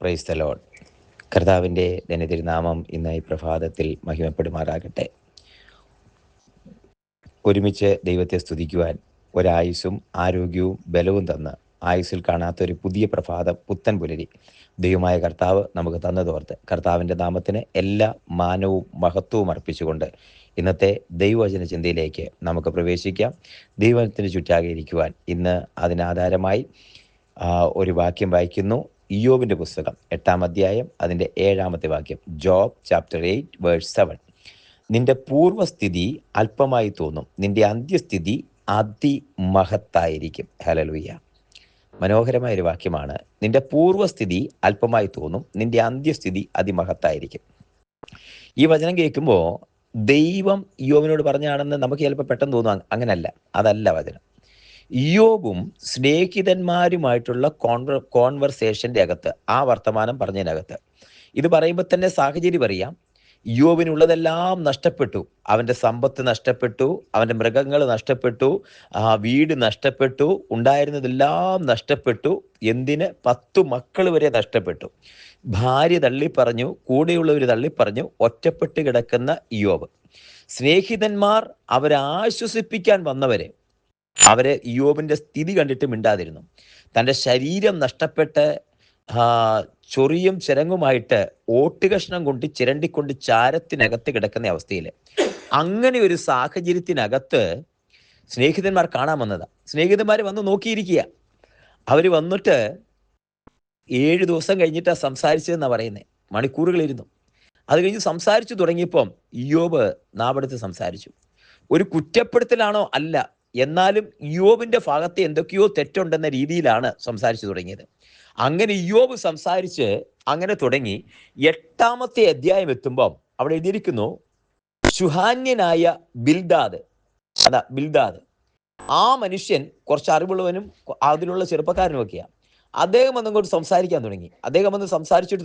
Praise the Lord. കർത്താവിൻ്റെ ധന്യതിരുനാമം ഇന്ന് ഈ പ്രഭാതത്തിൽ മഹിമപ്പെടുമാറാകട്ടെ. ഒരുമിച്ച് ദൈവത്തെ സ്തുതിക്കുവാൻ ഒരായുസ്സും ആരോഗ്യവും ബലവും തന്ന് ആയുസ്സിൽ കാണാത്തൊരു പുതിയ പ്രഭാതം, പുത്തൻ പുലരി ദൈവമായ കർത്താവ് നമുക്ക് തന്നതോർത്ത് കർത്താവിൻ്റെ നാമത്തിന് എല്ലാ മാനവും മഹത്വവും അർപ്പിച്ചുകൊണ്ട് ഇന്നത്തെ ദൈവവചന ചിന്തയിലേക്ക് നമുക്ക് പ്രവേശിക്കാം. ദൈവത്തിന് ചുറ്റാകെ ഇരിക്കുവാൻ ഇന്ന് അതിനാധാരമായി ഒരു വാക്യം വായിക്കുന്നു. ഇയ്യോബിൻ്റെ പുസ്തകം 8-ാം അധ്യായം അതിൻ്റെ 7-ാമത്തെ വാക്യം. Job chapter 8 verse 7. നിന്റെ പൂർവ്വസ്ഥിതി അല്പമായി തോന്നും, നിന്റെ അന്ത്യസ്ഥിതി അതിമഹത്തായിരിക്കും. ഹല്ലേലൂയ. മനോഹരമായൊരു വാക്യമാണ്. നിന്റെ പൂർവ്വസ്ഥിതി അല്പമായി തോന്നും, നിന്റെ അന്ത്യസ്ഥിതി അതിമഹത്തായിരിക്കും. ഈ വചനം കേൾക്കുമ്പോൾ ദൈവം ഇയ്യോബിനോട് പറഞ്ഞാണെന്ന് നമുക്ക് ചിലപ്പോൾ പെട്ടെന്ന് തോന്നും. അങ്ങനല്ല, അതല്ല വചനം. ഇയ്യോബും സ്നേഹിതന്മാരുമായിട്ടുള്ള കോൺവെർസേഷൻ്റെ അകത്ത്, ആ വർത്തമാനം പറഞ്ഞതിനകത്ത് ഇത് പറയുമ്പോൾ തന്നെ സാഹചര്യം അറിയാം. ഇയ്യോബിനുള്ളതെല്ലാം നഷ്ടപ്പെട്ടു. അവൻ്റെ സമ്പത്ത് നഷ്ടപ്പെട്ടു, അവൻ്റെ മൃഗങ്ങൾ നഷ്ടപ്പെട്ടു, വീട് നഷ്ടപ്പെട്ടു, ഉണ്ടായിരുന്നതെല്ലാം നഷ്ടപ്പെട്ടു. എന്തിന്? 10 മക്കൾ വരെ നഷ്ടപ്പെട്ടു. ഭാര്യ തള്ളിപ്പറഞ്ഞു, കൂടെയുള്ളവർ തള്ളിപ്പറഞ്ഞു. ഒറ്റപ്പെട്ട് കിടക്കുന്ന ഇയ്യോബ്. സ്നേഹിതന്മാർ അവരെ ആശ്വസിപ്പിക്കാൻ വന്നവരെ അവരെ ഇയ്യോബിൻ്റെ സ്ഥിതി കണ്ടിട്ട് മിണ്ടാതിരുന്നു. തൻ്റെ ശരീരം നഷ്ടപ്പെട്ട് ചൊറിയും ചിരങ്ങുമായിട്ട് ഓട്ടുകഷ്ണം കൊണ്ട് ചിരണ്ടിക്കൊണ്ട് ചാരത്തിനകത്ത് കിടക്കുന്ന അവസ്ഥയിൽ, അങ്ങനെ ഒരു സാഹചര്യത്തിനകത്ത് സ്നേഹിതന്മാർ കാണാൻ വന്നതാ. സ്നേഹിതന്മാർ വന്ന് നോക്കിയിരിക്കുക. അവർ വന്നിട്ട് 7 ദിവസം കഴിഞ്ഞിട്ടാണ് സംസാരിച്ചതെന്നാണ് പറയുന്നത്. മണിക്കൂറുകളിരുന്നു. അത് കഴിഞ്ഞ് സംസാരിച്ചു തുടങ്ങിയപ്പം ഇയ്യോബ് നാവെടുത്ത് സംസാരിച്ചു. ഒരു കുറ്റപ്പെടുത്തലാണോ? അല്ല. എന്നാലും ഇയ്യോബിൻ്റെ ഭാഗത്ത് എന്തൊക്കെയോ തെറ്റുണ്ടെന്ന രീതിയിലാണ് സംസാരിച്ചു തുടങ്ങിയത്. അങ്ങനെ ഇയ്യോബ് സംസാരിച്ച് അങ്ങനെ തുടങ്ങി. 8-ാമത്തെ അധ്യായം എത്തുമ്പം അവിടെ എഴുതിയിരിക്കുന്നു, ശുഹാന്യനായ ബിൽദാദ്. ബിൽദാദ് ആ മനുഷ്യൻ കുറച്ച് അറിവുള്ളവനും അതിലുള്ള ചെറുപ്പക്കാരനുമൊക്കെയാണ്. അദ്ദേഹം വന്നങ്ങോട്ട് സംസാരിക്കാൻ തുടങ്ങി. അദ്ദേഹം വന്ന് സംസാരിച്ചിട്ട്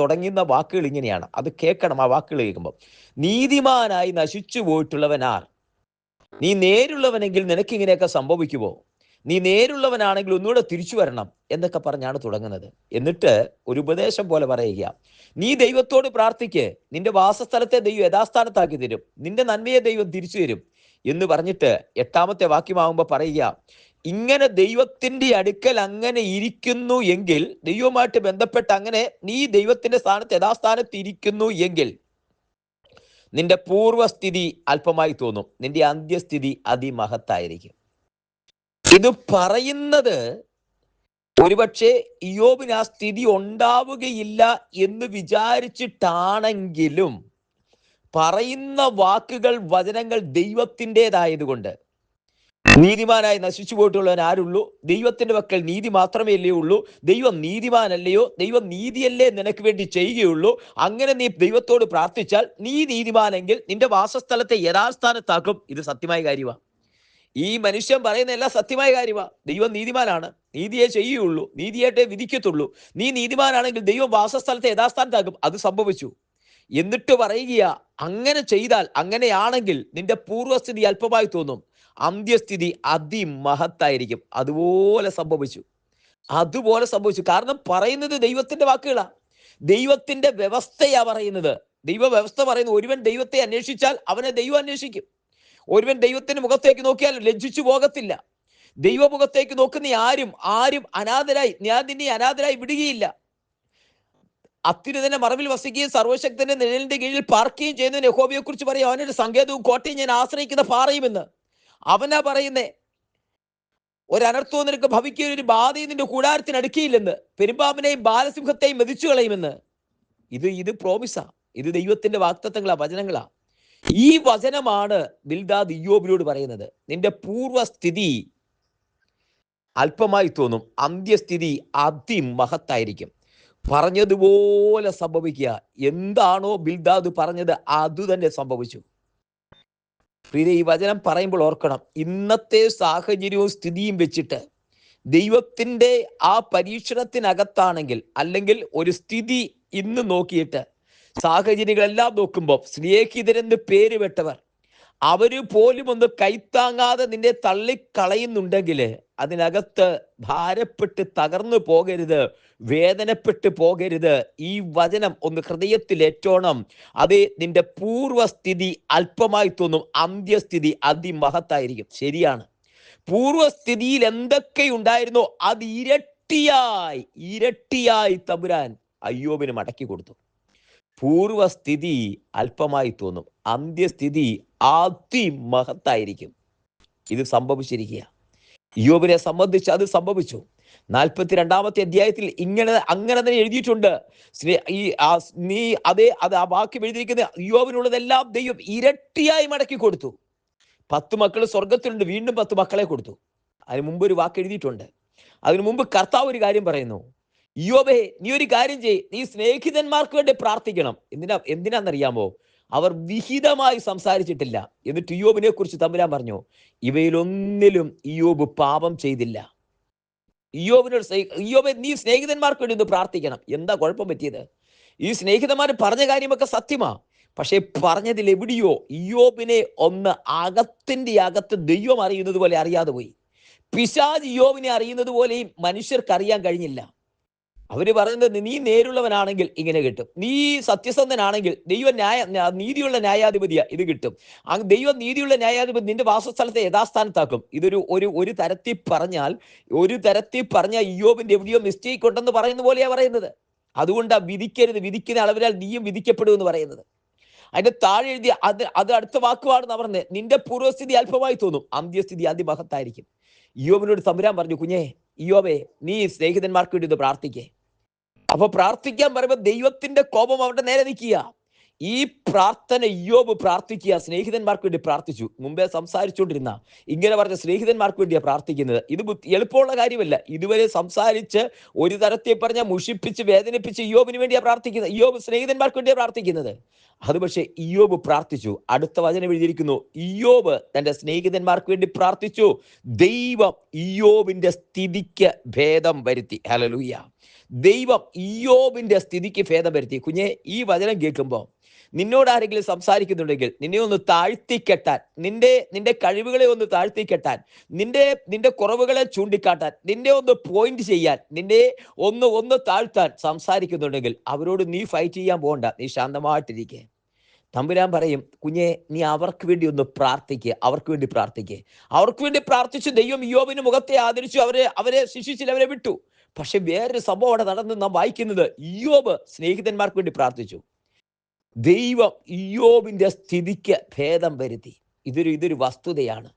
തുടങ്ങുന്ന വാക്കുകൾ ഇങ്ങനെയാണ്. അത് കേൾക്കണം. ആ വാക്കുകൾ കേൾക്കുമ്പോൾ, നീതിമാനായി നശിച്ചു പോയിട്ടുള്ളവനാർ? നീ നേരുള്ളവനെങ്കിൽ നിനക്ക് ഇങ്ങനെയൊക്കെ സംഭവിക്കുമോ? നീ നേരുള്ളവനാണെങ്കിൽ ഒന്നുകൂടെ തിരിച്ചു വരണം എന്നൊക്കെ പറഞ്ഞാണ് തുടങ്ങുന്നത്. എന്നിട്ട് ഒരു ഉപദേശം പോലെ പറയുക, നീ ദൈവത്തോട് പ്രാർത്ഥിക്ക്, നിന്റെ വാസസ്ഥലത്തെ ദൈവം യഥാസ്ഥാനത്താക്കി തരും, നിന്റെ നന്മയെ ദൈവം തിരിച്ചു തരും എന്ന് പറഞ്ഞിട്ട് 8-ാമത്തെ വാക്യമാകുമ്പോൾ പറയുക, ഇങ്ങനെ ദൈവത്തിന്റെ അടുക്കൽ അങ്ങനെ ഇരിക്കുന്നു എങ്കിൽ, ദൈവവുമായിട്ട് ബന്ധപ്പെട്ട് അങ്ങനെ നീ ദൈവത്തിന്റെ സ്ഥാനത്ത് യഥാസ്ഥാനത്ത് ഇരിക്കുന്നു എങ്കിൽ നിന്റെ പൂർവ്വസ്ഥിതി അല്പമായി തോന്നും, നിന്റെ അന്ത്യസ്ഥിതി അതിമഹത്തായിരിക്കും. ഇത് പറയുന്നത് ഒരുപക്ഷെ ഇയ്യോബിന് ആ സ്ഥിതി ഉണ്ടാവുകയില്ല എന്ന് വിചാരിച്ചിട്ടാണെങ്കിലും പറയുന്ന വാക്കുകൾ, വചനങ്ങൾ ദൈവത്തിൻ്റെതായതുകൊണ്ട്, നീതിമാനായി നശിച്ചു പോയിട്ടുള്ളവൻ ആരുള്ളൂ? ദൈവത്തിന്റെ പക്കൽ നീതി മാത്രമേ അല്ലേ ഉള്ളൂ? ദൈവം നീതിമാനല്ലയോ? ദൈവം നീതിയല്ലേ നിനക്ക് വേണ്ടി ചെയ്യുകയുള്ളൂ? അങ്ങനെ നീ ദൈവത്തോട് പ്രാർത്ഥിച്ചാൽ നീ നീതിമാനെങ്കിൽ നിന്റെ വാസസ്ഥലത്തെ യഥാസ്ഥാനത്താക്കും. ഇത് സത്യമായ കാര്യമാണ്. ഈ മനുഷ്യൻ പറയുന്ന എല്ലാം സത്യമായ കാര്യമാണ്. ദൈവം നീതിമാനാണ്, നീതിയെ ചെയ്യുകയുള്ളൂ, നീതിയായിട്ടേ വിധിക്കത്തുള്ളൂ. നീ നീതിമാനാണെങ്കിൽ ദൈവം വാസസ്ഥലത്തെ യഥാസ്ഥാനത്താക്കും. അത് സംഭവിച്ചു. എന്നിട്ട് പറയുക, അങ്ങനെ ചെയ്താൽ, അങ്ങനെയാണെങ്കിൽ നിന്റെ പൂർവ്വസ്ഥിതി അല്പമായി തോന്നും, അന്ത്യസ്ഥിതി അതിമഹത്തായിരിക്കും. അതുപോലെ സംഭവിച്ചു. കാരണം പറയുന്നത് ദൈവത്തിന്റെ വാക്കുകളാ, ദൈവത്തിന്റെ വ്യവസ്ഥയാ പറയുന്നത്. ദൈവ വ്യവസ്ഥ പറയുന്നത്, ഒരുവൻ ദൈവത്തെ അന്വേഷിച്ചാൽ അവനെ ദൈവം അന്വേഷിക്കും. ഒരുവൻ ദൈവത്തിന്റെ മുഖത്തേക്ക് നോക്കിയാൽ ലജ്ജിച്ചു പോകത്തില്ല. ദൈവമുഖത്തേക്ക് നോക്കുന്ന ആരും അനാഥരായി, ഞാൻ നിന്നെ അനാഥരായി വിടുകയില്ല. അത്യുന്നതന്റെ മറവിൽ വസിക്കുകയും സർവശക്തന്റെ നിഴലിന്റെ കീഴിൽ പാർക്കുകയും ചെയ്യുന്ന യഹോവയെ കുറിച്ച് പറയും, അവനൊരു സങ്കേതവും കോട്ടയും ഞാൻ ആശ്രയിക്കുന്ന പാറയുമെന്ന്. അവനാ പറയുന്നേ, ഒരനർത്ഥവും നിനക്ക് ഭവിക്കുക, ഒരു ബാധയും നിന്റെ കൂടാരത്തിന് അടുക്കിയില്ലെന്ന്, പെരുമ്പാമ്പിനെയും ബാലസിംഹത്തെയും മെതിച്ചു കളയുമെന്ന്. ഇത് പ്രോമിസാ. ഇത് ദൈവത്തിന്റെ വാഗ്ദത്തങ്ങളാ, വചനങ്ങളാ. ഈ വചനമാണ് ബിൽദാദ് ഇയ്യോബിനോട് പറയുന്നത്. നിന്റെ പൂർവ്വസ്ഥിതി അല്പമായി തോന്നും, അന്ത്യസ്ഥിതി അതിമഹത്തായിരിക്കും. പറഞ്ഞതുപോലെ സംഭവിക്കുക. എന്താണോ ബിൽദാദ് പറഞ്ഞത് അതുതന്നെ സംഭവിച്ചു. ഈ വചനം പറയുമ്പോൾ ഓർക്കണം, ഇന്നത്തെ സാഹചര്യവും സ്ഥിതിയും വെച്ചിട്ട് ദൈവത്തിന്റെ ആ പരീക്ഷണത്തിനകത്താണെങ്കിൽ, അല്ലെങ്കിൽ ഒരു സ്ഥിതി ഇന്ന് നോക്കിയിട്ട് സാഹചര്യങ്ങളെല്ലാം നോക്കുമ്പോൾ, സ്നേഹിതരെന്ന് പേര് പെട്ടവർ അവര് പോലും ഒന്ന് കൈത്താങ്ങാതെ നിന്നെ തള്ളിക്കളയുന്നുണ്ടെങ്കിൽ അതിനകത്ത് ഭാരപ്പെട്ട് തകർന്നു പോകരുത്, വേദനപ്പെട്ട് പോകരുത്. ഈ വചനം ഒന്ന് ഹൃദയത്തിൽ ഏറ്റോണം. അത് നിന്റെ പൂർവസ്ഥിതി അല്പമായി തോന്നും, അന്ത്യസ്ഥിതി അതിമഹത്തായിരിക്കും. ശരിയാണ്. പൂർവസ്ഥിതിയിൽ എന്തൊക്കെയുണ്ടായിരുന്നോ അത് ഇരട്ടിയായി ഇരട്ടിയായി തമ്പുരാൻ അയ്യോബിന് മടക്കി കൊടുത്തു. പൂർവസ്ഥിതി അല്പമായി തോന്നും, അന്ത്യസ്ഥിതി അതിമഹത്തായിരിക്കും. ഇത് സംഭവിച്ചിരിക്കുക. ഇയ്യോബിനെ സംബന്ധിച്ച് അത് സംഭവിച്ചു. 42-ാമത്തെ അധ്യായത്തിൽ അങ്ങനെ തന്നെ എഴുതിയിട്ടുണ്ട്. അത് ആ വാക്യം എഴുതിയിരിക്കുന്ന ഇയ്യോബിനുള്ളതെല്ലാം ദൈവം ഇരട്ടിയായി മടക്കി കൊടുത്തു. 10 മക്കൾ സ്വർഗത്തിലുണ്ട്, വീണ്ടും 10 മക്കളെ കൊടുത്തു. അതിന് മുമ്പ് ഒരു വാക്ക് എഴുതിയിട്ടുണ്ട്. അതിനു മുമ്പ് കർത്താവ് ഒരു കാര്യം പറയുന്നു, ഇയ്യോബേ നീ ഒരു കാര്യം ചെയ്യ്, നീ സ്നേഹിതന്മാർക്ക് വേണ്ടി പ്രാർത്ഥിക്കണം. എന്തിനാണെന്നറിയാമോ? അവർ വിഹിതമായി സംസാരിച്ചിട്ടില്ല. എന്നിട്ട് ഇയ്യോബിനെ കുറിച്ച് തമ്പുരാൻ പറഞ്ഞു, ഇവയിലൊന്നിലും ഇയ്യോബ് പാപം ചെയ്തില്ല. ഇയ്യോബെ നീ സ്നേഹിതന്മാർക്ക് വേണ്ടി ഒന്ന് പ്രാർത്ഥിക്കണം. എന്താ കുഴപ്പം പറ്റിയത്? ഈ സ്നേഹിതന്മാർ പറഞ്ഞ കാര്യമൊക്കെ സത്യമാ, പക്ഷെ പറഞ്ഞതിൽ എവിടെയോ ഇയ്യോബിനെ ഒന്ന് അകത്തിന്റെ അകത്ത് ദൈവം അറിയുന്നത് പോലെ അറിയാതെ പോയി. പിശാച് ഇയ്യോബിനെ അറിയുന്നത് പോലെയും മനുഷ്യർക്ക് അറിയാൻ കഴിഞ്ഞില്ല. അവര് പറയുന്നത്, നീ നേരുള്ളവനാണെങ്കിൽ ഇങ്ങനെ കിട്ടും, നീ സത്യസന്ധനാണെങ്കിൽ ദൈവം നീതിയുള്ള ന്യായാധിപതിയാ, ഇത് കിട്ടും. ദൈവം നീതിയുള്ള ന്യായാധിപതി നിന്റെ വാസസ്ഥലത്തെ യഥാസ്ഥാനത്താക്കും. ഇതൊരു ഒരു തരത്തിൽ പറഞ്ഞാൽ ഇയ്യോബിന്റെ എവിടെയോ മിസ്റ്റേക്ക് ഉണ്ടെന്ന് പറയുന്ന പോലെയാ പറയുന്നത്. അതുകൊണ്ടാണ് വിധിക്കരുത്, വിധിക്കുന്ന അളവിനാൽ നീയും വിധിക്കപ്പെടുമെന്ന് പറയുന്നത്. അതിന്റെ താഴെ എഴുതി അത് അടുത്ത വാക്കുവാണെന്ന് പറഞ്ഞത്, നിന്റെ പൂർവ്വസ്ഥിതി അല്പമായി തോന്നും, അന്ത്യസ്ഥിതി അതിമഹത്തായിരിക്കും. ഇയ്യോബിനോട് തമ്പുരാൻ പറഞ്ഞു, കുഞ്ഞേ ഇയ്യോബേ നീ സ്നേഹിതന്മാർക്ക് വേണ്ടി ഒന്ന് പ്രാർത്ഥിക്കേ. അപ്പൊ പ്രാർത്ഥിക്കാൻ പറയുമ്പോൾ ദൈവത്തിന്റെ കോപം അവരുടെ നേരെ നിൽക്കുക. ഈ പ്രാർത്ഥന ഇയ്യോബ് പ്രാർത്ഥിക്കുക, സ്നേഹിതന്മാർക്ക് വേണ്ടി പ്രാർത്ഥിച്ചു. മുമ്പേ സംസാരിച്ചുകൊണ്ടിരുന്ന ഇങ്ങനെ പറഞ്ഞ സ്നേഹിതന്മാർക്ക് വേണ്ടിയാണ് പ്രാർത്ഥിക്കുന്നത്. ഇത് എളുപ്പമുള്ള കാര്യമല്ല. ഇതുവരെ സംസാരിച്ച് ഒരു തരത്തിൽ പറഞ്ഞാൽ മുഷിപ്പിച്ച് വേദനിപ്പിച്ച് ഇയ്യോബിന് വേണ്ടിയാണ് പ്രാർത്ഥിക്കുന്നത്. ഇയ്യോബ് സ്നേഹിതന്മാർക്ക് വേണ്ടിയാണ് പ്രാർത്ഥിക്കുന്നത്. അത് പക്ഷേ ഇയ്യോബ് പ്രാർത്ഥിച്ചു. അടുത്ത വചനം എഴുതിയിരിക്കുന്നു, ഇയ്യോബ് തന്റെ സ്നേഹിതന്മാർക്ക് വേണ്ടി പ്രാർത്ഥിച്ചു, ദൈവം ഇയ്യോബിന്റെ സ്ഥിതിക്ക് ഭേദം വരുത്തി. ഹല്ലേലൂയ. ദൈവം ഇയ്യോബിന്റെ സ്ഥിതിക്ക് ഭേദം വരുത്തി. കുഞ്ഞെ, ഈ വചനം കേൾക്കുമ്പോൾ നിന്നോട് ആരെങ്കിലും സംസാരിക്കുന്നുണ്ടെങ്കിൽ നിന്നെ ഒന്ന് താഴ്ത്തിക്കെട്ടാൻ, നിന്റെ കഴിവുകളെ ഒന്ന് താഴ്ത്തിക്കെട്ടാൻ, നിന്റെ കുറവുകളെ ചൂണ്ടിക്കാട്ടാൻ, നിന്നെ ഒന്ന് പോയിന്റ് ചെയ്യാൻ, നിന്നെ ഒന്ന് താഴ്ത്താൻ സംസാരിക്കുന്നുണ്ടെങ്കിൽ അവരോട് നീ ഫൈറ്റ് ചെയ്യാൻ പോകണ്ട, നീ ശാന്തമായിട്ടിരിക്കെ. തമ്പുരാൻ പറയും, കുഞ്ഞെ നീ അവർക്ക് വേണ്ടി ഒന്ന് പ്രാർത്ഥിക്കുക, അവർക്ക് വേണ്ടി പ്രാർത്ഥിക്കുക. അവർക്ക് വേണ്ടി പ്രാർത്ഥിച്ചു. ദൈവം ഇയ്യോബിന്റെ മുഖത്തെ ആദരിച്ചു, അവരെ ശിക്ഷിച്ചില്ല, അവരെ വിട്ടു. പക്ഷെ വേറൊരു സംഭവം അവിടെ നടന്ന് നാം വായിക്കുന്നത്, ഇയ്യോബ് സ്നേഹിതന്മാർക്ക് വേണ്ടി പ്രാർത്ഥിച്ചു, ദൈവം ഇയ്യോബിന്റെ സ്ഥിതിക്ക് ഭേദം വരുത്തി. ഇതൊരു വസ്തുതയാണ്.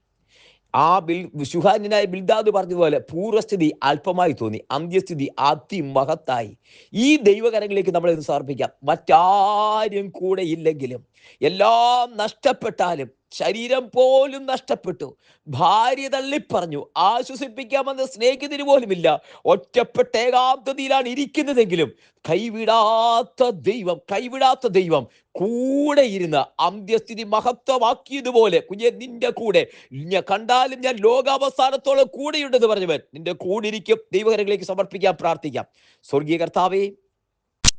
ശുഹാന്യനായ ബിൽദാദ് പറഞ്ഞതുപോലെ പൂർവ്വസ്ഥിതി അല്പമായി തോന്നി, അന്ത്യസ്ഥിതി അതിമഹത്തായി. ഈ ദൈവകരങ്ങളിലേക്ക് നമ്മളെ സമർപ്പിക്കാം. മറ്റാരും കൂടെ ഇല്ലെങ്കിലും, എല്ലാം നഷ്ടപ്പെട്ടാലും, ശരീരം പോലും നഷ്ടപ്പെട്ടു, ഭാര്യ തള്ളിപ്പറഞ്ഞു, ആശ്വസിപ്പിക്കാമെന്ന് സ്നേഹിതന് പോലുമില്ല, ഒറ്റപ്പെട്ട ഏകാന്തതയിലാണ് ഇരിക്കുന്നതെങ്കിലും കൈവിടാത്ത ദൈവം കൂടെ ഇരുന്ന് അന്ത്യസ്ഥിതി മഹത്വമാക്കിയതുപോലെ, കുഞ്ഞെ നിന്റെ കൂടെ കണ്ടാലും ഞാൻ ലോകാവസാനത്തോളം കൂടെയുണ്ടെന്ന് പറഞ്ഞവൻ നിന്റെ കൂടെ ഇരിക്കും. ദൈവകരങ്ങളിലേക്ക് സമർപ്പിക്കാം, പ്രാർത്ഥിക്കാം. സ്വർഗീയ കർത്താവേ,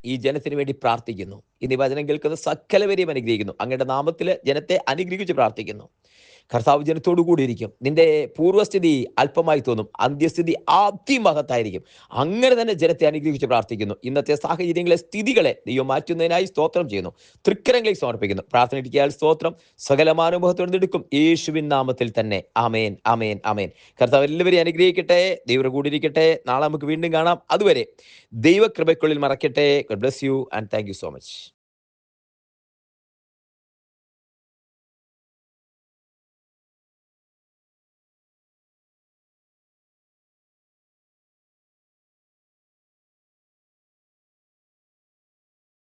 ഈ ജനത്തിന് വേണ്ടി പ്രാർത്ഥിക്കുന്നു. ഇനി വചനം കേൾക്കുന്ന സകലവരെയും അനുഗ്രഹിക്കുന്നു. അങ്ങയുടെ നാമത്തിൽ ജനത്തെ അനുഗ്രഹിച്ച് പ്രാർത്ഥിക്കുന്നു. കർത്താവ് ജനത്തോടു കൂടി ഇരിക്കും. നിന്റെ പൂർവ്വസ്ഥിതി അല്പമായി തോന്നും, അന്ത്യസ്ഥിതി അതിമഹത്തായിരിക്കും. അങ്ങനെ തന്നെ ജനത്തെ അനുഗ്രഹിച്ച് പ്രാർത്ഥിക്കുന്നു. ഇന്നത്തെ സാഹചര്യങ്ങളെ, സ്ഥിതികളെ ദൈവം മാറ്റുന്നതിനായി സ്തോത്രം ചെയ്യുന്നു. തൃക്കരങ്ങളിലേക്ക് സമർപ്പിക്കുന്നു. പ്രാർത്ഥനയ്ക്കാൽ സ്തോത്രം. സകലമാനുഭവത്തോടെ എടുക്കും യേശുവിൻ നാമത്തിൽ തന്നെ. ആമേൻ, ആമേൻ, ആമേൻ. കർത്താവ് എല്ലാവരെയും അനുഗ്രഹിക്കട്ടെ. ദൈവം കൂടി ഇരിക്കട്ടെ. നാളെ നമുക്ക് വീണ്ടും കാണാം. അതുവരെ ദൈവകൃപയ്ക്കുള്ളിൽ മറക്കട്ടെ. God bless you and thank you so much.